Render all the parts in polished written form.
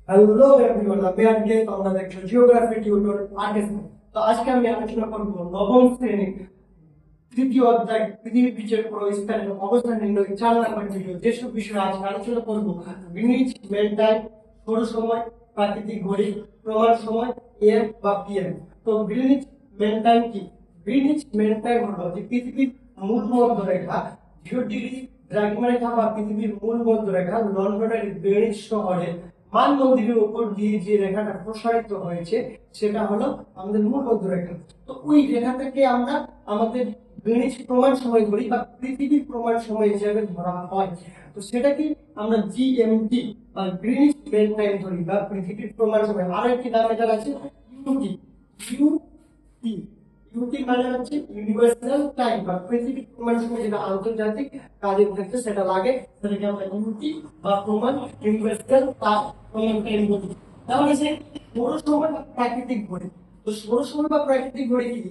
Hello everyone, আমি আজকে তোমাদের একটা জিওগ্রাফি টিউটর আর্টিস্ট। তো আজকে আমি আলোচনা করব নবম শ্রেণীর তৃতীয় অধ্যায় পৃথিবী পিছের স্থানের অবস্থান নির্ণয় 4 নম্বর ভিডিও। যেসব বিষয়ে আজকে আলোচনা করব: গ্রিনিচ মেন টাইম, সৌর সময়, প্রাকৃতিক ঘড়ি, প্রমাণ সময়, এম বা পিএম। তো গ্রিনিচ মেন টাইম কি? গ্রিনিচ মেন টাইম হলো যে পৃথিবীর মূল মধ্যরেখা 0 ডিগ্রি দ্রাঘিমা রেখা বা পৃথিবীর মূল মধ্যরেখা লন্ডনের গ্রিনিচ শহরে মানমন্দিরের উপর দিয়ে যে রেখাটা প্রসারিত হয়েছে সেটা হলো আমাদের মূল মধ্যরেখা। তো ওই রেখাটাকে আমরা আমাদের গ্রিনিচ প্রমাণ সময় ধরি বা পৃথিবীর প্রমাণ সময় হিসেবে ধরা হয়। তো সেটাকে আমরা জিএমটি বা গ্রিনিচ মেন টাইম ধরি বা পৃথিবীর প্রমাণ সময়। আরো একটি নাম এটার আছে ইউটি। ইউটি ইউটি মানে হচ্ছে ইউনিভার্সাল টাইম বা পৃথিবীর প্রমাণ সময়, যেটা আন্তর্জাতিক কাজের ক্ষেত্রে সেটা লাগে, সেটাকে আমরা ইউটি বা প্রমাণ ইউনিভার্সাল প্রমাণ টাইম বলি। তাহলে সে সৌর সময় বা প্রাকৃতিক ঘড়ি। তো সৌর সময় বা প্রাকৃতিক ঘড়ি কি?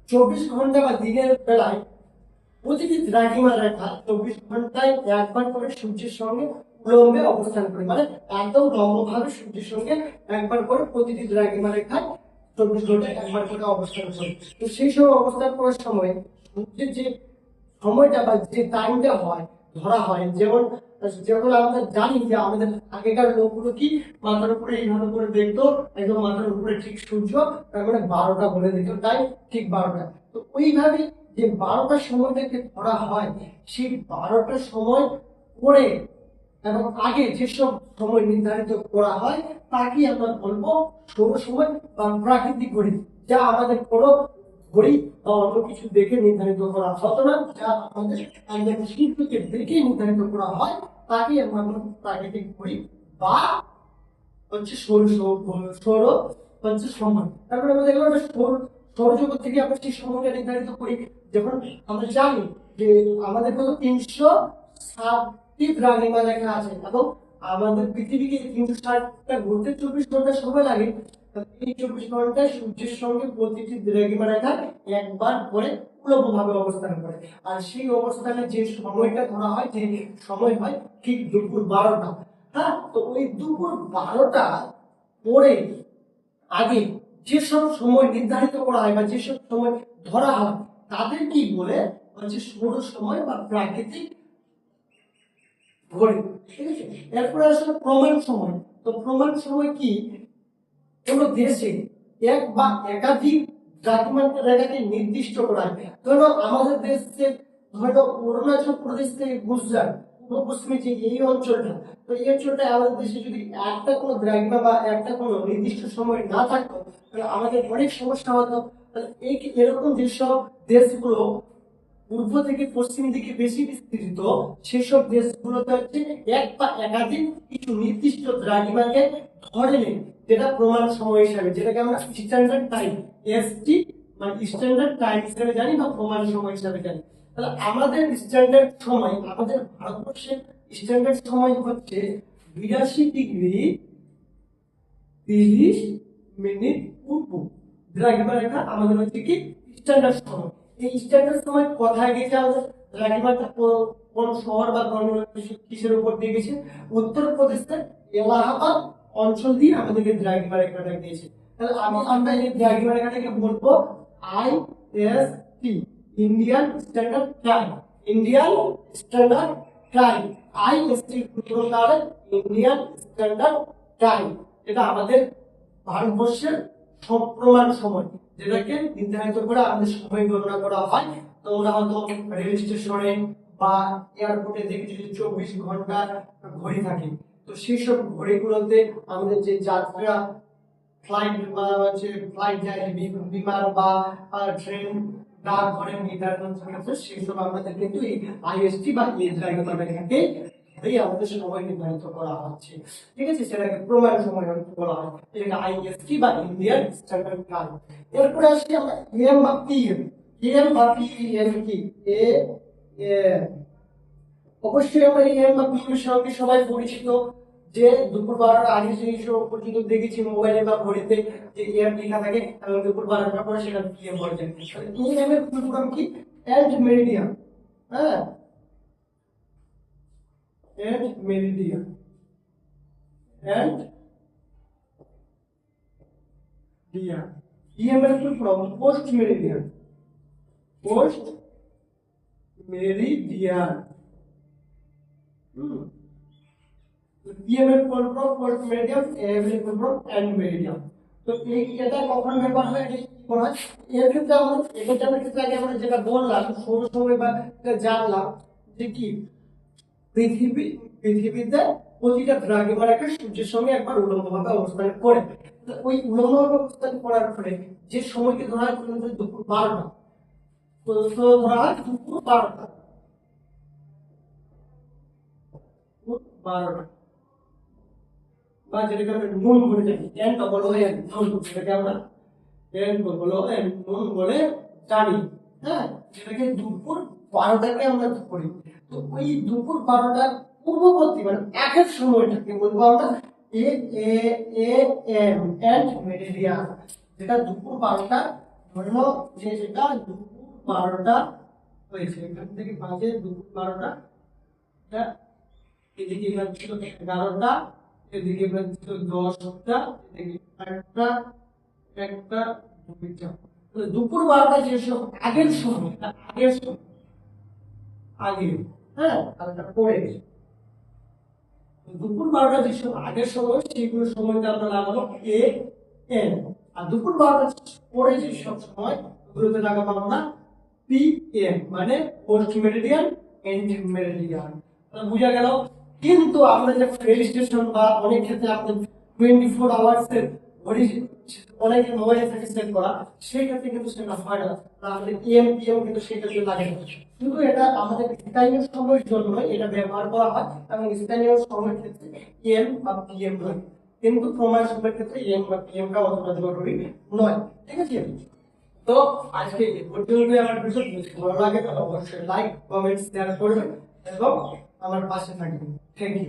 24 ঘন্টা বা দিনের বেলায় প্রতিটি দ্রাঘিমা রেখা 24 ঘন্টায় একবার করে সূর্যের সঙ্গে উলম্বে অবস্থান করে, মানে একদম লম্বভাবে সূর্যের সঙ্গে একবার করে প্রতিটি দ্রাঘিমা রেখায় 24 ঘন্টায় একবার করে অবস্থান করে। তো সেই সময় অবস্থান করার সময় সূর্যের যে সময়টা বা যে টাইমটা হয় ধরা হয়, যেমন যখন আমরা জানি যে আমাদের আগেকার লোকগুলো কি মাথার উপরে এইভাবে করে দেখতো, একদম মাথার উপরে ঠিক সূর্য, তার মানে 12টা বলে দিত, তাই ঠিক 12টা। তো ওইভাবে যে 12টার সময়টাকে ধরা হয়, সেই 12টার সময় পরে এবং আগে যেসব সময় নির্ধারিত করা হয় তাকে আমরা বলবো সৌর সময় বা প্রাকৃতিক ঘড়ি, যা আমাদের কোনো ঘড়ি বা অন্য কিছু দেখে নির্ধারিত করা হতো না, যা আমাদের একজন শিল্পীকে দেখে নির্ধারিত করা হয় তাকে আমরা বলবো প্রাকৃতিক ঘড়ি বা হচ্ছে সৌর সৌর হচ্ছে সময়। তারপরে আমরা দেখলাম যে সৌরজগৎ থেকে আমরা সেই সময়টা নির্ধারিত করি। যখন আমরা জানি যে আমাদের কত 360টি দ্রাঘিমা রেখা আছে এবং আমাদের পৃথিবীকে 360টা ঘুরতে 24 ঘন্টা সময় লাগে। এই 24 ঘন্টায় সূর্যের সঙ্গে প্রতিটি দ্রাঘিমা রেখা একবার করে উলম্বভাবে অবস্থান করে। আর সেই অবস্থানে যে সময়টা ধরা হয়, যে সময় হয় ঠিক দুপুর 12টা। হ্যাঁ, তো ওই দুপুর 12টা পরে আগে যেসব সময় নির্ধারিত করা হয় বা যেসব সময় ধরা হয় তাদের কি বলে হচ্ছে সৌর সময় বা প্রাকৃতিক ঘড়ি। ঠিক আছে, এরপরে আসলে প্রমাণ সময়। তো প্রমাণ সময় কি? কোন দেশে এক বা একাধিক দ্রাঘিমাঙ্ক রেখাকে নির্দিষ্ট করা হয়। ধরো আমাদের দেশে, ধরো অরুণাচল প্রদেশ থেকে গুজরাট পূর্ব পশ্চিমে যে এই অঞ্চলটা, তো এই অঞ্চলটা আমাদের দেশে যদি একটা কোনো দ্রাঘিমা বা একটা কোনো নির্দিষ্ট সময় না থাকতো তাহলে আমাদের অনেক সমস্যা হতো। তাহলে এই এরকম যেসব দেশগুলো পূর্ব থেকে পশ্চিম দিকে বেশি বিস্তৃত, সেসব দেশগুলোতে হচ্ছে এক বা একাধিক কিছু নির্দিষ্ট দ্রাঘিমাকে ধরে নেই, যেটা প্রমাণ সময় হিসাবে, যেটাকে আমরা স্ট্যান্ডার্ড টাইম এসটি মানে স্ট্যান্ডার্ড টাইম হিসেবে জানি বা প্রমাণ সময় হিসাবে জানি। তাহলে আমাদের স্ট্যান্ডার্ড সময়, আমাদের ভারতবর্ষের স্ট্যান্ডার্ড সময় হচ্ছে 82°30' পূর্ব দ্রাঘিমা রেখা আমাদের হচ্ছে কি স্ট্যান্ডার্ড সময়। এই স্ট্যান্ডার্ড সময় কোথায় গেছে আমাদের দ্রাঘিমাটা? কোন শহর বা কোন কিসের উপর দিয়ে গেছে? উত্তরপ্রদেশের এলাহাবাদ অঞ্চল দিয়ে আমাদেরকে দ্রাঘিমা রেখাটা গিয়েছে। তাহলে আমরা এই দ্রাঘিমা রেখাটাকে বলবো IST, Indian standard time. Indian standard time, IST পুরোটার ইন্ডিয়ান স্ট্যান্ডার্ড টাইম। এটা আমাদের ভারতবর্ষের প্রমাণ সময়, যেটাকে নির্ধারিত করে আমাদের সময় গণনা করা হয়। তোমরা হয়তো রেল স্টেশনে বা এয়ারপোর্টে দেখেছি যে 24 ঘন্টা ঘড়ি থাকে। তো সেই সব ঘড়িগুলোতে আমাদের যে যাত্রা ফ্লাইট বা হচ্ছে ফ্লাইট যায়, বিমান বা ট্রেন ডাক ঘরে নির্ধারণ থাকে, সেই সব আমাদের কিন্তু এই IST বা দ্রাঘিমা রেখাকে এই আমাদের সময় নির্ধারিত করা হচ্ছে। ঠিক আছে, সেটাকে প্রমাণ সময় বলা হয়, এটাকে IST বা ইন্ডিয়ান স্ট্যান্ডার্ড টাইম। এরপরে আসি আমরা AM বা PM। AM বা PM কি? এ অবশ্যই আমরা AM বা PM এর সঙ্গে সবাই পরিচিত, যে দুপুর 12টার আগে সেই সব পর্যন্ত দেখেছি মোবাইলে বা ঘড়িতে যে AM লেখা থাকে এবং দুপুর 12টার পরে সেটা PM হয়ে যায়। AM এর ফুল ফর্ম কি? Ante meridian. হ্যাঁ, ante meridian, ante meridian. PM এর full form post meridian. Post meridian. PM এর full form post meridian, AM এর ফুল ফর্ম এন্ড মেরিডিয়ান। তো এটা কখন ব্যবহার হয়, এটা কি করা হয়? এর ক্ষেত্রে আমরা এটার ক্ষেত্রে আগে আমরা যেটা বললাম সৌর সময় বা জানলাম যে কি পৃথিবীতে প্রতিটা দ্রাঘিমারেখা সূর্যের সঙ্গে একবার উল্লম্বভাবে অবস্থান করে। তো ওই উল্লম্বভাবে অবস্থান করার ফলে যে সময়কে ধরা হয় দুপুর 12টা, তো ধরা হয় দুপুর 12টা, বা যেটাকে আমরা নুন বলে জানি, NOON, যেটাকে আমরা নুন বলে জানি। হ্যাঁ, যেটাকে দুপুর 12টাকে আমরা করি। তো ওই দুপুর 12টার পূর্ববর্তী মানে একের সময়টাকে বলবো আমরা AM এন্ড মেরিডিয়ান। যেটা দুপুর 12টা, ধরে নাও যে এটা দুপুর 12টা হয়েছে, এখান থেকে বাজে দুপুর 12টা, এটা এদিকে এবার ছিল 11টা, এদিকে এবার ছিল 10টা, এদিকে একটা দুইটা। তো দুপুর 12টা যেসব আগের সময়, আগে, হ্যাঁ এটা পরে, দুপুর 12টা যেসব আগের সময় সেইগুলো সময়টা আমরা লাগাবো AM। আর দুপুর 12টা পরে যেসব সময় ওগুলোতে লাগাবো আমরা PM, মানে পোস্ট মেরিডিয়ান এন্ড মেরিডিয়ান। বুঝা গেল? কিন্তু আমরা যখন রেল স্টেশন বা অনেক ক্ষেত্রে আমাদের 24 আওয়ার্স এর ঘড়ি অনেক মোবাইলে থেকে সেট করা, সেই ক্ষেত্রে কিন্তু সেটা হয় না। আমাদের PM কিন্তু সেই ক্ষেত্রে লাগে না। কিন্তু এটা আমাদের স্থানীয় সময়ের জন্য এটা ব্যবহার করা হয়, এবং স্থানীয় সময়ের ক্ষেত্রে AM বা PM নয়। কিন্তু প্রমাণ সময়ের ক্ষেত্রে AM বা PM টা অতটা জরুরি নয়। ঠিক আছে? তো আজকে এই পর্যন্ত। আমার ভিডিও যদি ভালো লাগে তাহলে অবশ্যই লাইক, কমেন্ট, শেয়ার করবেন এবং আমার পাশে থাকবেন। Thank you.